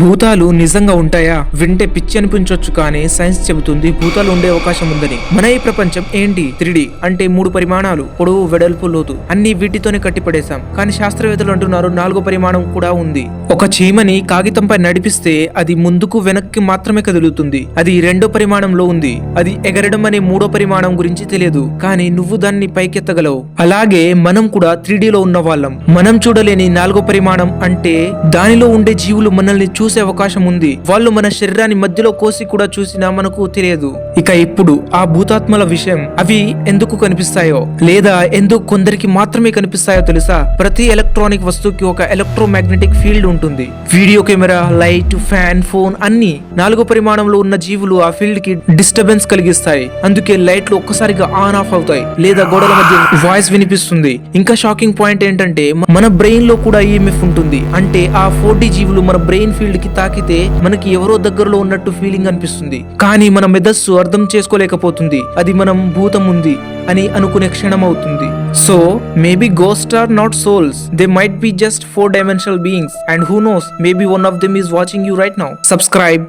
భూతాలు నిజంగా ఉంటాయా? వింటే పిచ్చి అనిపించవచ్చు, కానీ సైన్స్ చెబుతుంది భూతాలు ఉండే అవకాశం ఉందని. మన ఈ ప్రపంచం ఏంటి 3D అంటే 3 పరిమాణాలు, పొడవు, వెడల్పు, లోతు అన్ని వీటితోనే కట్టిపడేశాం. కానీ శాస్త్రవేత్తలు అంటున్నారు 4వ పరిమాణం కూడా ఉంది. ఒక చీమని కాగితంపై నడిపిస్తే అది ముందుకు వెనక్కి మాత్రమే కదులుతుంది. అది 2వ పరిమాణంలో ఉంది. అది ఎగరడం అనే 3వ పరిమాణం గురించి తెలియదు, కానీ నువ్వు దాన్ని పైకెత్తగలవు. అలాగే మనం కూడా 3Dలో ఉన్న వాళ్ళం. మనం చూడలేని 4వ పరిమాణం అంటే దానిలో ఉండే జీవులు మనల్ని చూసే అవకాశం ఉంది. వాళ్ళు మన శరీరాన్ని మధ్యలో కోసి కూడా చూసినా మనకు తెలియదు. ఇక ఇప్పుడు ఆ భూతాత్మల విషయం, అవి ఎందుకు కనిపిస్తాయో లేదా ఎందుకు కొందరికి మాత్రమే కనిపిస్తాయో తెలుసా? ప్రతి ఎలక్ట్రానిక్ వస్తువుకి ఒక ఎలక్ట్రోమాగ్నెటిక్ ఫీల్డ్ ఉంటుంది. Video camera, light, fan, phone అన్ని 4వ పరిమాణంలో ఉన్న జీవులు ఆ ఫీల్డ్ కి డిస్టర్బెన్స్ కలిగిస్తాయి. అందుకే లైట్లు ఒక్కసారిగా ఆన్ ఆఫ్ అవుతాయి లేదా గోడల మధ్య వాయిస్ వినిపిస్తుంది. ఇంకా షాకింగ్ పాయింట్ ఏంటంటే మన బ్రెయిన్ లో కూడా ఈఎంఎఫ్ ఉంటుంది. అంటే ఆ 4D జీవులు మన బ్రెయిన్ ఫీల్డ్ కి తాకితే మనకి ఎవరో దగ్గరలో ఉన్నట్టు ఫీలింగ్ అనిపిస్తుంది. కానీ మన మెదస్సు అర్థం చేసుకోలేకపోతుంది అది మనం భూతం ఉంది అని అనుకునే క్షణం అవుతుంది. So maybe ghost or not souls, they might be just 4 dimensional beings, and who knows, maybe one of them is watching you right now. Subscribe.